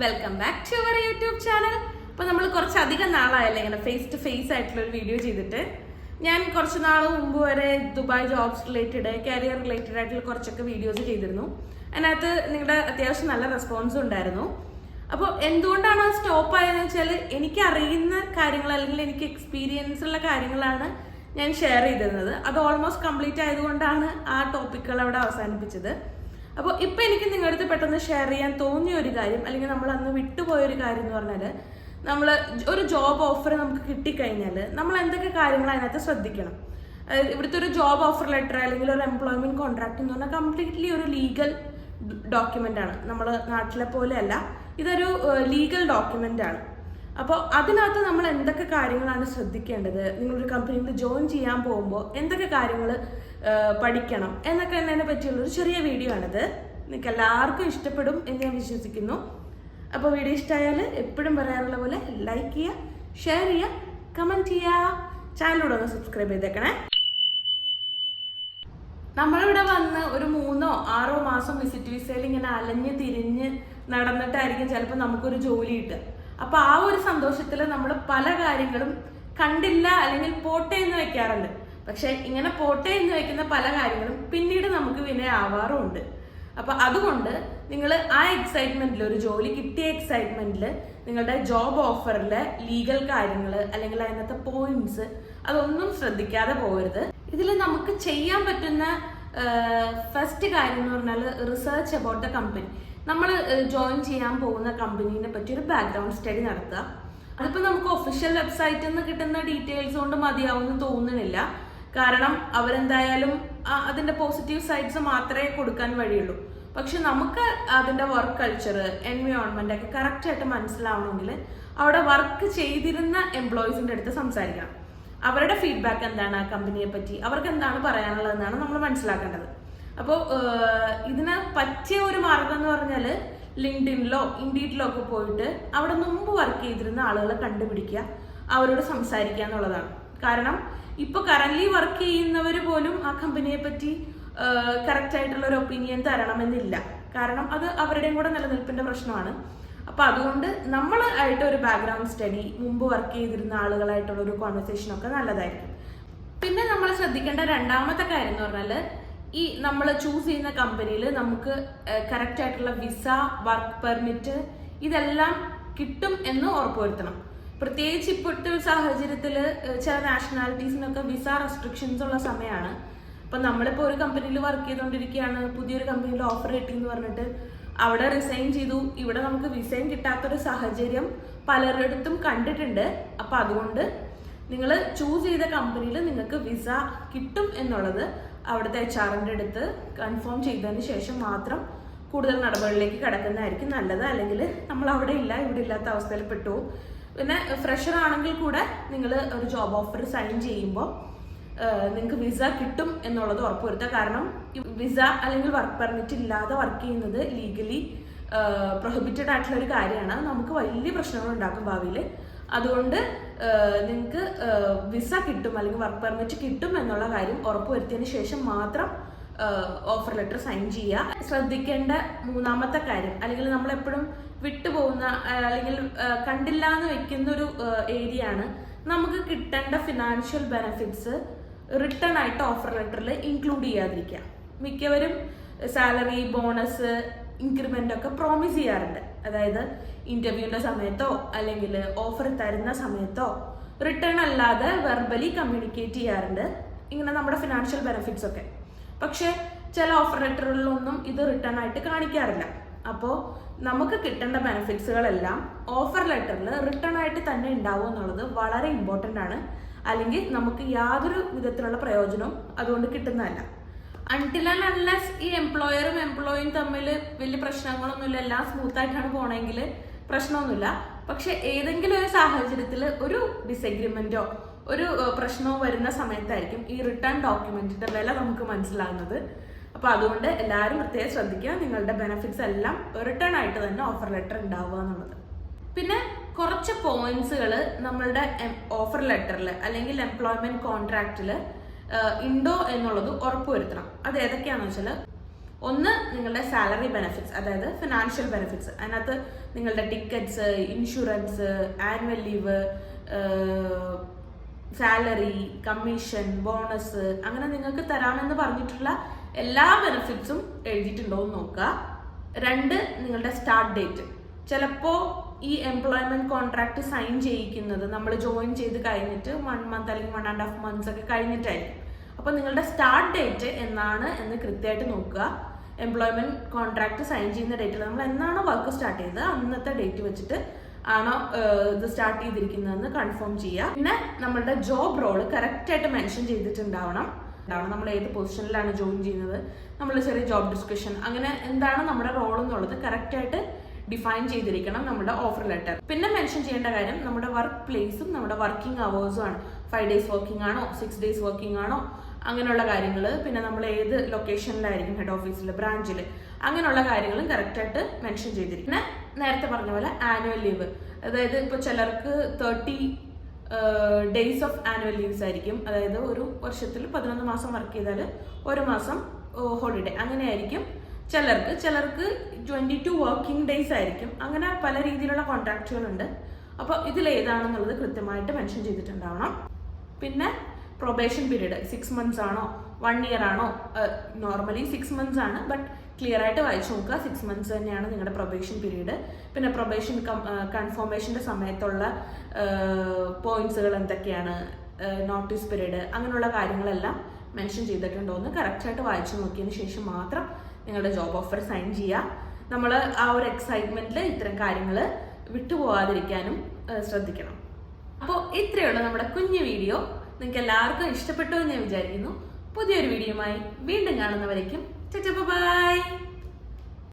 Welcome back to our YouTube channel. അപ്പോൾ നമ്മൾ കുറച്ചധികം നാളായല്ലേ ഇങ്ങനെ ഫേസ് ടു ഫേസ് ആയിട്ടുള്ള ഒരു വീഡിയോ ചെയ്തിട്ട്. ഞാൻ കുറച്ച് നാൾ മുമ്പ് വരെ Dubai jobs related, career related ആയിട്ടുള്ള കുറച്ചൊക്കെ വീഡിയോസ് ചെയ്തിരുന്നു. അതിനകത്ത് നിങ്ങളുടെ അത്യാവശ്യം നല്ല റെസ്പോൺസും ഉണ്ടായിരുന്നു. അപ്പോൾ എന്തുകൊണ്ടാണ് അത് സ്റ്റോപ്പ് ആയതെന്ന് വെച്ചാൽ, എനിക്ക് അറിയുന്ന കാര്യങ്ങൾ അല്ലെങ്കിൽ എനിക്ക് എക്സ്പീരിയൻസ് ഉള്ള കാര്യങ്ങളാണ് ഞാൻ ഷെയർ ചെയ്തിരുന്നത്. അത് ഓൾമോസ്റ്റ് കംപ്ലീറ്റ് ആയതുകൊണ്ടാണ് ആ ടോപ്പിക്കുകൾ അവിടെ അവസാനിപ്പിച്ചത്. അപ്പോൾ ഇപ്പം എനിക്ക് നിങ്ങളുടെ അടുത്ത് പെട്ടെന്ന് ഷെയർ ചെയ്യാൻ തോന്നിയ ഒരു കാര്യം, അല്ലെങ്കിൽ നമ്മൾ അന്ന് വിട്ടുപോയൊരു കാര്യം എന്ന് പറഞ്ഞാൽ, നമ്മൾ ഒരു ജോബ് ഓഫർ നമുക്ക് കിട്ടിക്കഴിഞ്ഞാൽ നമ്മൾ എന്തൊക്കെ കാര്യങ്ങൾ അതിനകത്ത് ശ്രദ്ധിക്കണം. ഇവിടുത്തെ ഒരു ജോബ് ഓഫർ ലെറ്റർ അല്ലെങ്കിൽ ഒരു എംപ്ലോയ്മെന്റ് കോൺട്രാക്ട് എന്ന് പറഞ്ഞാൽ കംപ്ലീറ്റ്ലി ഒരു ലീഗൽ ഡോക്യുമെന്റ് ആണ്. നമ്മൾ നാട്ടിലെ പോലെയല്ല, ഇതൊരു ലീഗൽ ഡോക്യുമെന്റ് ആണ്. അപ്പോൾ അതിനകത്ത് നമ്മൾ എന്തൊക്കെ കാര്യങ്ങളാണ് ശ്രദ്ധിക്കേണ്ടത്, നിങ്ങളൊരു കമ്പനിയിൽ ജോയിൻ ചെയ്യാൻ പോകുമ്പോൾ എന്തൊക്കെ കാര്യങ്ങൾ പഠിക്കണം എന്നൊക്കെ എന്നതിനെ പറ്റിയുള്ളൊരു ചെറിയ വീഡിയോ ആണിത്. നിങ്ങൾക്ക് എല്ലാവർക്കും ഇഷ്ടപ്പെടും എന്ന് ഞാൻ വിശ്വസിക്കുന്നു. അപ്പോൾ വീഡിയോ ഇഷ്ടമായാൽ എപ്പോഴും പറയാറുള്ള പോലെ ലൈക്ക് ചെയ്യുക, ഷെയർ ചെയ്യുക, കമൻറ്റ് ചെയ്യുക, ചാനലിലൂടെ ഒന്ന് സബ്സ്ക്രൈബ് ചെയ്തേക്കണേ. നമ്മളിവിടെ വന്ന് ഒരു 3-6 മാസം വിസിറ്റ് വിസയിൽ ഇങ്ങനെ അലഞ്ഞ് തിരിഞ്ഞ് നടന്നിട്ടായിരിക്കും ചിലപ്പോൾ നമുക്കൊരു ജോലി കിട്ടുക. അപ്പോൾ ആ ഒരു സന്തോഷത്തിൽ നമ്മൾ പല കാര്യങ്ങളും കണ്ടില്ല അല്ലെങ്കിൽ പോട്ടെ എന്ന് വെക്കാറുണ്ട്. പക്ഷെ ഇങ്ങനെ പോട്ടെ എന്ന് വെക്കുന്ന പല കാര്യങ്ങളും പിന്നീട് നമുക്ക് വിനയ ആവാറുമുണ്ട്. അപ്പൊ അതുകൊണ്ട് നിങ്ങൾ ആ എക്സൈറ്റ്മെന്റിൽ, ഒരു ജോലി കിട്ടിയ എക്സൈറ്റ്മെന്റിൽ നിങ്ങളുടെ ജോബ് ഓഫറിലെ ലീഗൽ കാര്യങ്ങൾ അല്ലെങ്കിൽ അതിനകത്തെ പോയിന്റ്സ് അതൊന്നും ശ്രദ്ധിക്കാതെ പോകരുത്. ഇതിൽ നമുക്ക് ചെയ്യാൻ പറ്റുന്ന ഫസ്റ്റ് കാര്യം എന്ന് പറഞ്ഞാൽ റിസർച്ച് അബൌട്ട് ദ കമ്പനി. നമ്മൾ ജോയിൻ ചെയ്യാൻ പോകുന്ന കമ്പനീനെ പറ്റി ഒരു ബാക്ക്ഗ്രൗണ്ട് സ്റ്റഡി നടത്തുക. അതിപ്പോൾ നമുക്ക് ഒഫീഷ്യൽ വെബ്സൈറ്റിൽ നിന്ന് കിട്ടുന്ന ഡീറ്റെയിൽസ് കൊണ്ട് മതിയാവുമെന്ന് തോന്നുന്നില്ല. കാരണം അവരെന്തായാലും അതിന്റെ പോസിറ്റീവ് സൈഡ്സ് മാത്രമേ കൊടുക്കാൻ വഴിയുള്ളൂ. പക്ഷെ നമുക്ക് അതിന്റെ വർക്ക് കൾച്ചർ, എൻവയോൺമെന്റ് ഒക്കെ കറക്റ്റ് ആയിട്ട് മനസ്സിലാവണമെങ്കിൽ അവിടെ വർക്ക് ചെയ്തിരുന്ന എംപ്ലോയീസിന്റെ അടുത്ത് സംസാരിക്കണം. അവരുടെ ഫീഡ്ബാക്ക് എന്താണ്, ആ കമ്പനിയെ പറ്റി അവർക്ക് എന്താണ് പറയാനുള്ളതെന്നാണ് നമ്മൾ മനസ്സിലാക്കേണ്ടത്. അപ്പോൾ ഇതിന് പറ്റിയ ഒരു മാർഗം എന്ന് പറഞ്ഞാൽ ലിങ്ക്ഡിനിലോ ഇൻഡീഡിലോ ഒക്കെ പോയിട്ട് അവിടെ മുമ്പ് വർക്ക് ചെയ്തിരുന്ന ആളുകളെ കണ്ടുപിടിക്കുക, അവരോട് സംസാരിക്കുക എന്നുള്ളതാണ്. കാരണം ഇപ്പൊ കറന്റ്ലി വർക്ക് ചെയ്യുന്നവർ പോലും ആ കമ്പനിയെ പറ്റി കറക്റ്റ് ആയിട്ടുള്ള ഒരു ഒപ്പീനിയൻ തരണമെന്നില്ല. കാരണം അത് അവരുടെയും കൂടെ നിലനിൽപ്പിന്റെ പ്രശ്നമാണ്. അപ്പൊ അതുകൊണ്ട് നമ്മൾ ആയിട്ട് ഒരു ബാക്ക്ഗ്രൗണ്ട് സ്റ്റഡി, മുമ്പ് വർക്ക് ചെയ്തിരുന്ന ആളുകളായിട്ടുള്ള ഒരു കോൺവെർസേഷൻ ഒക്കെ നല്ലതായിരിക്കും. പിന്നെ നമ്മൾ ശ്രദ്ധിക്കേണ്ട രണ്ടാമത്തെ കാര്യം എന്ന് പറഞ്ഞാൽ, ഈ നമ്മൾ ചൂസ് ചെയ്യുന്ന കമ്പനിയിൽ നമുക്ക് കറക്റ്റ് ആയിട്ടുള്ള വിസ, വർക്ക് പെർമിറ്റ് ഇതെല്ലാം കിട്ടും എന്ന് ഉറപ്പുവരുത്തണം. പ്രത്യേകിച്ച് ഇപ്പോഴത്തെ ഒരു സാഹചര്യത്തിൽ ചില നാഷണാലിറ്റീസിനൊക്കെ വിസ റെസ്ട്രിക്ഷൻസ് ഉള്ള സമയമാണ്. അപ്പം നമ്മളിപ്പോൾ ഒരു കമ്പനിയിൽ വർക്ക് ചെയ്തുകൊണ്ടിരിക്കുകയാണ്, പുതിയൊരു കമ്പനിയിൽ ഓഫർ കിട്ടി എന്ന് പറഞ്ഞിട്ട് അവിടെ റിസൈൻ ചെയ്തു, ഇവിടെ നമുക്ക് വിസയും കിട്ടാത്തൊരു സാഹചര്യം പലരിടത്തും കണ്ടിട്ടുണ്ട്. അപ്പം അതുകൊണ്ട് നിങ്ങൾ ചൂസ് ചെയ്ത കമ്പനിയിൽ നിങ്ങൾക്ക് വിസ കിട്ടും എന്നുള്ളത് അവിടുത്തെ HR-ന്റെ അടുത്ത് കൺഫേം ചെയ്തതിന് ശേഷം മാത്രം കൂടുതൽ നടപടികളിലേക്ക് കടക്കുന്നതായിരിക്കും നല്ലത്. അല്ലെങ്കിൽ നമ്മൾ അവിടെ ഇല്ല, ഇവിടെ ഇല്ലാത്ത അവസ്ഥയിൽ പെട്ടു. പിന്നെ ഫ്രഷർ ആണെങ്കിൽ കൂടെ നിങ്ങൾ ഒരു ജോബ് ഓഫർ സൈൻ ചെയ്യുമ്പോൾ നിങ്ങൾക്ക് വിസ കിട്ടും എന്നുള്ളത് ഉറപ്പുവരുത്തുക. കാരണം വിസ അല്ലെങ്കിൽ വർക്ക് പെർമിറ്റ് ഇല്ലാതെ വർക്ക് ചെയ്യുന്നത് ലീഗലി പ്രൊഹിബിറ്റഡ് ആയിട്ടുള്ള ഒരു കാര്യമാണ്. നമുക്ക് വലിയ പ്രശ്നങ്ങൾ ഉണ്ടാക്കും ഭാവിയിൽ. അതുകൊണ്ട് നിങ്ങൾക്ക് വിസ കിട്ടും അല്ലെങ്കിൽ വർക്ക് പെർമിറ്റ് കിട്ടും എന്നുള്ള കാര്യം ഉറപ്പുവരുത്തിയതിന് ശേഷം മാത്രം ഓഫർ ലെറ്റർ സൈൻ ചെയ്യുക. ശ്രദ്ധിക്കേണ്ട മൂന്നാമത്തെ കാര്യം, അല്ലെങ്കിൽ നമ്മളെപ്പോഴും വിട്ടുപോകുന്ന അല്ലെങ്കിൽ കണ്ടില്ല എന്ന് വെക്കുന്ന ഒരു ഏരിയ ആണ്, നമുക്ക് കിട്ടേണ്ട ഫിനാൻഷ്യൽ ബെനിഫിറ്റ്സ് റിട്ടേൺ ആയിട്ട് ഓഫർ ലെറ്ററിൽ ഇൻക്ലൂഡ് ചെയ്യാതിരിക്കുക. മിക്കവരും സാലറി, ബോണസ്, ഇൻക്രിമെന്റ് ഒക്കെ പ്രോമിസ് ചെയ്യാറുണ്ട്. അതായത് ഇന്റർവ്യൂവിന്റെ സമയത്തോ അല്ലെങ്കിൽ ഓഫർ തരുന്ന സമയത്തോ റിട്ടേൺ അല്ലാതെ വെർബലി കമ്മ്യൂണിക്കേറ്റ് ചെയ്യാറുണ്ട് ഇങ്ങനെ നമ്മുടെ ഫിനാൻഷ്യൽ ബെനിഫിറ്റ്സ് ഒക്കെ. പക്ഷെ ചില ഓഫർ ലെറ്ററുകളിലൊന്നും ഇത് റിട്ടേൺ ആയിട്ട് കാണിക്കാറില്ല. അപ്പോൾ നമുക്ക് കിട്ടേണ്ട ബെനിഫിറ്റ്സുകളെല്ലാം ഓഫർ ലെറ്ററിൽ റിട്ടേൺ ആയിട്ട് തന്നെ ഉണ്ടാവും എന്നുള്ളത് വളരെ ഇമ്പോർട്ടൻ്റ് ആണ്. അല്ലെങ്കിൽ നമുക്ക് യാതൊരു വിധത്തിലുള്ള പ്രയോജനവും അതുകൊണ്ട് കിട്ടുന്നതല്ല. അൺടിൽ ആൻഡ് അൺലെസ് ഈ എംപ്ലോയറും എംപ്ലോയിയും തമ്മിൽ വലിയ പ്രശ്നങ്ങളൊന്നുമില്ല, എല്ലാം സ്മൂത്ത് ആയിട്ടാണ് പോണെങ്കിൽ പ്രശ്നമൊന്നുമില്ല. പക്ഷെ ഏതെങ്കിലും ഒരു സാഹചര്യത്തിൽ ഒരു ഡിസഗ്രിമെന്റോ ഒരു പ്രശ്നമോ വരുന്ന സമയത്തായിരിക്കും ഈ റിട്ടേൺ ഡോക്യുമെന്റിന്റെ വില നമുക്ക് മനസ്സിലാകുന്നത്. അപ്പൊ അതുകൊണ്ട് എല്ലാവരും പ്രത്യേകം ശ്രദ്ധിക്കുക, നിങ്ങളുടെ ബെനിഫിറ്റ്സ് എല്ലാം റിട്ടേൺ ആയിട്ട് തന്നെ ഓഫർ ലെറ്റർ ഉണ്ടാവുക എന്നുള്ളത്. പിന്നെ കുറച്ച് പോയിന്റ്സുകൾ നമ്മളുടെ ഓഫർ ലെറ്ററിൽ അല്ലെങ്കിൽ എംപ്ലോയ്മെന്റ് കോൺട്രാക്റ്റിൽ ഉണ്ടോ എന്നുള്ളത് ഉറപ്പുവരുത്തണം. അത് ഏതൊക്കെയാണെന്ന് വെച്ചാൽ, ഒന്ന് നിങ്ങളുടെ സാലറി ബെനിഫിറ്റ്സ്, അതായത് ഫിനാൻഷ്യൽ ബെനിഫിറ്റ്സ്. അതിനകത്ത് നിങ്ങളുടെ tickets, insurance, annual leave, salary, commission, bonus, അങ്ങനെ നിങ്ങൾക്ക് തരാമെന്ന് പറഞ്ഞിട്ടുള്ള എല്ലാ ബെനിഫിറ്റ്സും എഴുതിയിട്ടുണ്ടോ എന്ന് നോക്കുക. 2, നിങ്ങളുടെ സ്റ്റാർട്ട് ഡേറ്റ്. ചിലപ്പോൾ ഈ എംപ്ലോയ്മെന്റ് കോൺട്രാക്ട് സൈൻ ചെയ്യിക്കുന്നത് നമ്മൾ ജോയിൻ ചെയ്ത് കഴിഞ്ഞിട്ട് 1 month അല്ലെങ്കിൽ 1.5 months ഒക്കെ കഴിഞ്ഞിട്ടായിരിക്കും. അപ്പോൾ നിങ്ങളുടെ സ്റ്റാർട്ട് ഡേറ്റ് എന്നാണ് എന്ന് കൃത്യമായിട്ട് നോക്കുക. എംപ്ലോയ്മെന്റ് കോൺട്രാക്ട് സൈൻ ചെയ്യുന്ന ഡേറ്റിൽ നമ്മൾ എന്നാണോ വർക്ക് സ്റ്റാർട്ട് ചെയ്തത് അന്നത്തെ ഡേറ്റ് വെച്ചിട്ട് ആണോ ഇത് സ്റ്റാർട്ട് ചെയ്തിരിക്കുന്നതെന്ന് കൺഫേം ചെയ്യുക. പിന്നെ നമ്മളുടെ ജോബ് റോള് കറക്റ്റായിട്ട് മെൻഷൻ ചെയ്തിട്ടുണ്ടാവണം. നമ്മൾ ഏത് പൊസിഷനിലാണ് ജോയിൻ ചെയ്യുന്നത്, നമ്മൾ ചെറിയ ജോബ് ഡിസ്ക്രിപ്ഷൻ, അങ്ങനെ എന്താണ് നമ്മുടെ റോൾ എന്നുള്ളത് കറക്റ്റായിട്ട് ഡിഫൈൻ ചെയ്തിരിക്കണം നമ്മുടെ ഓഫർ ലെറ്റർ. പിന്നെ മെൻഷൻ ചെയ്യേണ്ട കാര്യം നമ്മുടെ വർക്ക് പ്ലേസും നമ്മുടെ വർക്കിംഗ് അവേഴ്സും ആണ്. 5 days വർക്കിംഗ് ആണോ, 6 days വർക്കിംഗ് ആണോ, അങ്ങനെയുള്ള കാര്യങ്ങൾ. പിന്നെ നമ്മൾ ഏത് ലൊക്കേഷനിലായിരിക്കും, ഹെഡ് ഓഫീസിൽ, ബ്രാഞ്ചിൽ, അങ്ങനെയുള്ള കാര്യങ്ങളും കറക്റ്റായിട്ട് മെൻഷൻ ചെയ്തിരിക്കും. പിന്നെ നേരത്തെ പറഞ്ഞ പോലെ ആനുവൽ ലീവ്, അതായത് ഇപ്പോൾ ചിലർക്ക് 30 days ഓഫ് ആനുവൽ ലീവ്സ് ആയിരിക്കും. അതായത് ഒരു വർഷത്തിൽ 11 മാസം വർക്ക് ചെയ്താൽ 1 മാസം ഹോളിഡേ, അങ്ങനെയായിരിക്കും. ചിലർക്ക് 22 വർക്കിംഗ് ഡേയ്സ് ആയിരിക്കും. അങ്ങനെ പല രീതിയിലുള്ള കോൺട്രാക്റ്റുകളുണ്ട്. അപ്പോൾ ഇതിലേതാണെന്നുള്ളത് കൃത്യമായിട്ട് മെൻഷൻ ചെയ്തിട്ടുണ്ടാവണം. പിന്നെ പ്രൊബേഷൻ പീരീഡ് 6 months ആണോ, 1 year ആണോ? നോർമലി 6 months ആണ്, ബട്ട് ക്ലിയർ ആയിട്ട് വായിച്ചു നോക്കുക. 6 months തന്നെയാണ് നിങ്ങളുടെ പ്രൊബേഷൻ പീരീഡ്. പിന്നെ പ്രൊബേഷൻ കൺഫർമേഷൻ്റെ സമയത്തുള്ള പോയിന്റ്സുകൾ എന്തൊക്കെയാണ്, നോട്ടീസ് പീരീഡ്, അങ്ങനെയുള്ള കാര്യങ്ങളെല്ലാം മെൻഷൻ ചെയ്തിട്ടുണ്ടോ എന്ന് കറക്റ്റായിട്ട് വായിച്ചു നോക്കിയതിന് ശേഷം മാത്രം നിങ്ങളുടെ ജോബ് ഓഫർ സൈൻ ചെയ്യുക. നമ്മൾ ആ ഒരു എക്സൈറ്റ്മെന്റിൽ ഇത്തരം കാര്യങ്ങൾ വിട്ടുപോകാതിരിക്കാനും ശ്രദ്ധിക്കണം. അപ്പോൾ ഇത്രയുള്ള നമ്മുടെ കുഞ്ഞു വീഡിയോ നിങ്ങൾക്ക് എല്ലാവർക്കും ഇഷ്ടപ്പെട്ടു എന്ന് ഞാൻ വിചാരിക്കുന്നു. പുതിയൊരു വീഡിയോയുമായി വീണ്ടും കാണുന്നവരേക്കും ബൈ.